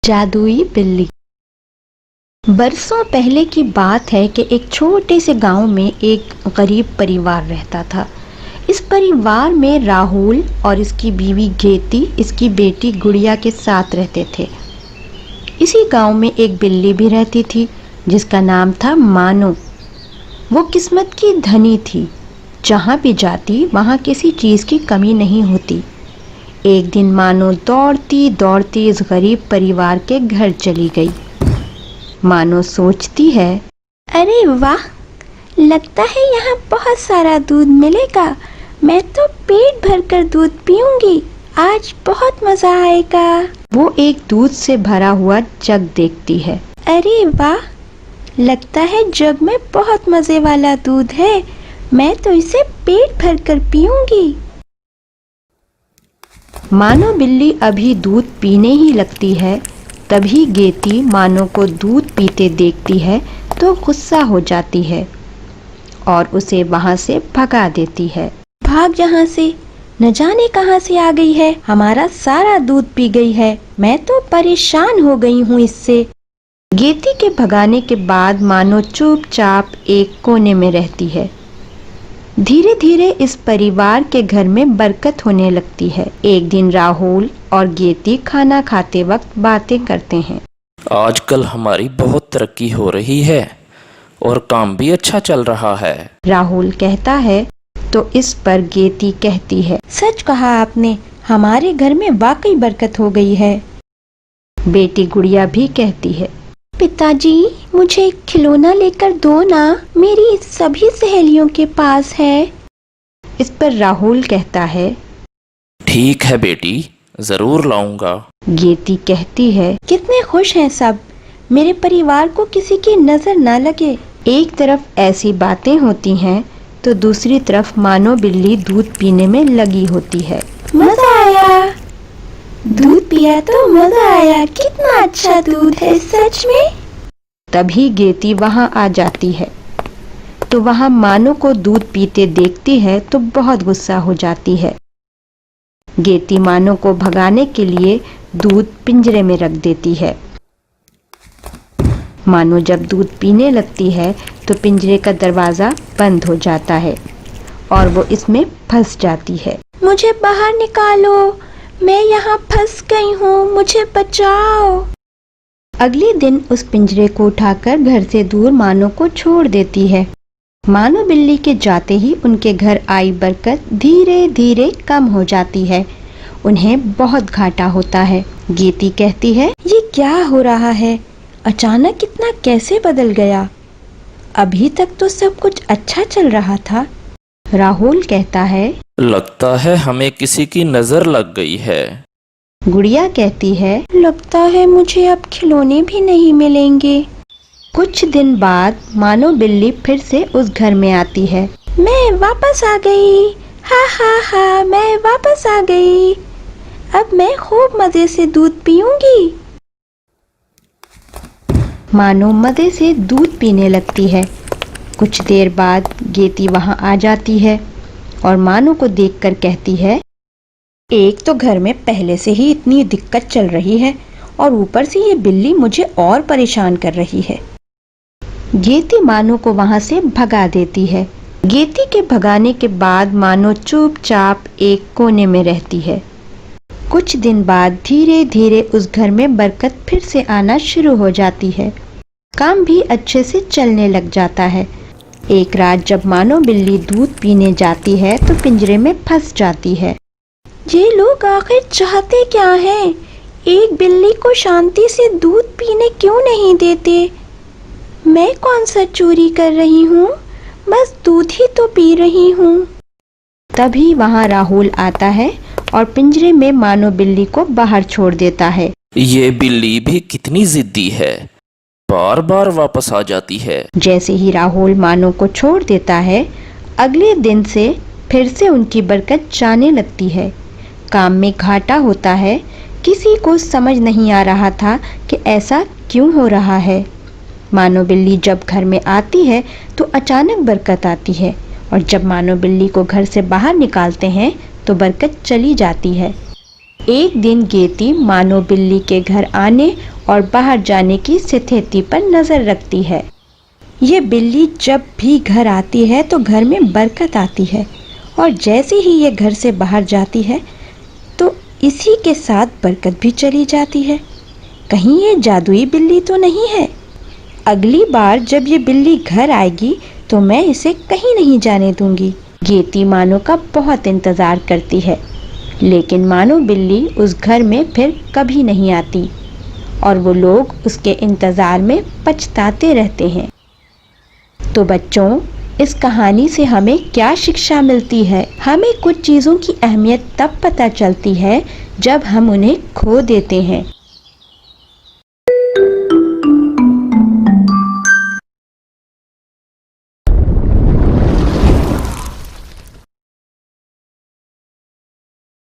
जादुई बिल्ली। बरसों पहले की बात है कि एक छोटे से गांव में एक गरीब परिवार रहता था। इस परिवार में राहुल और इसकी बीवी गेती, इसकी बेटी गुड़िया के साथ रहते थे। इसी गांव में एक बिल्ली भी रहती थी जिसका नाम था मानो। वो किस्मत की धनी थी, जहाँ भी जाती वहाँ किसी चीज़ की कमी नहीं होती। एक दिन मानो दौड़ती दौड़ती इस गरीब परिवार के घर चली गई। मानो सोचती है, अरे वाह, लगता है यहाँ बहुत सारा दूध मिलेगा। मैं तो पेट भरकर दूध पीऊंगी, आज बहुत मजा आएगा। वो एक दूध से भरा हुआ जग देखती है। अरे वाह, लगता है जग में बहुत मजे वाला दूध है। मैं तो इसे पेट भरकर पीऊंगी। मानो बिल्ली अभी दूध पीने ही लगती है, तभी गेती मानो को दूध पीते देखती है तो गुस्सा हो जाती है और उसे वहाँ से भगा देती है। भाग यहाँ से, न जाने कहाँ से आ गई है, हमारा सारा दूध पी गई है। मैं तो परेशान हो गई हूँ इससे। गेती के भगाने के बाद मानो चुपचाप एक कोने में रहती है। धीरे धीरे इस परिवार के घर में बरकत होने लगती है। एक दिन राहुल और गेती खाना खाते वक्त बातें करते हैं। आजकल हमारी बहुत तरक्की हो रही है और काम भी अच्छा चल रहा है। राहुल कहता है तो इस पर गेती कहती है, सच कहा आपने, हमारे घर में वाकई बरकत हो गई है। बेटी गुड़िया भी कहती है, पिताजी मुझे एक खिलौना लेकर दो ना, मेरी सभी सहेलियों के पास है। इस पर राहुल कहता है, ठीक है बेटी, जरूर लाऊंगा। गेती कहती है, कितने खुश हैं सब, मेरे परिवार को किसी की नजर न लगे। एक तरफ ऐसी बातें होती हैं तो दूसरी तरफ मानो बिल्ली दूध पीने में लगी होती है। मजा आया, दूध पिया तो मजा आया, कितना अच्छा दूध है सच में। तभी गेती वहां आ जाती है तो वहां मानो को दूध पीते देखती है तो बहुत गुस्सा हो जाती है। गेती मानो को भगाने के लिए दूध पिंजरे में रख देती है। मानो जब दूध पीने लगती है तो पिंजरे का दरवाजा बंद हो जाता है और वो इसमें फंस जाती है। मुझे बाहर निकालो, मैं यहाँ फंस गई हूँ, मुझे बचाओ। अगले दिन उस पिंजरे को उठाकर घर से दूर मानो को छोड़ देती है। मानो बिल्ली के जाते ही उनके घर आई बरकत धीरे धीरे कम हो जाती है। उन्हें बहुत घाटा होता है। गेती कहती है, ये क्या हो रहा है, अचानक इतना कैसे बदल गया, अभी तक तो सब कुछ अच्छा चल रहा था। राहुल कहता है, लगता है हमें किसी की नजर लग गई है। गुड़िया कहती है, लगता है मुझे अब खिलौने भी नहीं मिलेंगे। कुछ दिन बाद मानो बिल्ली फिर से उस घर में आती है। मैं वापस आ गई, हा हा हा, मैं वापस आ गई, अब मैं खूब मजे से दूध पीऊंगी। मानो मजे से दूध पीने लगती है। कुछ देर बाद गेती वहां आ जाती है और मानो को देखकर कहती है, एक तो घर में पहले से ही इतनी दिक्कत चल रही है और ऊपर से ये बिल्ली मुझे और परेशान कर रही है। गेती मानो को वहां से भगा देती है। गेती के भगाने के बाद मानो चुपचाप एक कोने में रहती है। कुछ दिन बाद धीरे धीरे उस घर में बरकत फिर से आना शुरू हो जाती है। काम भी अच्छे से चलने लग जाता है। एक रात जब मानो बिल्ली दूध पीने जाती है तो पिंजरे में फंस जाती है। ये लोग आखिर चाहते क्या हैं? एक बिल्ली को शांति से दूध पीने क्यों नहीं देते? मैं कौन सा चोरी कर रही हूँ, बस दूध ही तो पी रही हूँ। तभी वहाँ राहुल आता है और पिंजरे में मानो बिल्ली को बाहर छोड़ देता है। ये बिल्ली भी कितनी जिद्दी है, बार बार वापस आ जाती है। जैसे ही राहुल मानो को छोड़ देता है, अगले दिन से फिर से उनकी बरकत जाने लगती है। काम में घाटा होता है। किसी को समझ नहीं आ रहा था कि ऐसा क्यों हो रहा है। मानो बिल्ली जब घर में आती है तो अचानक बरकत आती है और जब मानो बिल्ली को घर से बाहर निकालते हैं तो बरकत चली जाती है। एक दिन गेती मानो बिल्ली के घर आने और बाहर जाने की स्थिति पर नजर रखती है। ये बिल्ली जब भी घर आती है तो घर में बरकत आती है, और जैसे ही ये घर से बाहर जाती है तो इसी के साथ बरकत भी चली जाती है। कहीं ये जादुई बिल्ली तो नहीं है? अगली बार जब ये बिल्ली घर आएगी तो मैं इसे कहीं नहीं जाने दूंगी। गेती मानो का बहुत इंतज़ार करती है, लेकिन मानो बिल्ली उस घर में फिर कभी नहीं आती और वो लोग उसके इंतज़ार में पछताते रहते हैं। तो बच्चों, इस कहानी से हमें क्या शिक्षा मिलती है? हमें कुछ चीज़ों की अहमियत तब पता चलती है जब हम उन्हें खो देते हैं।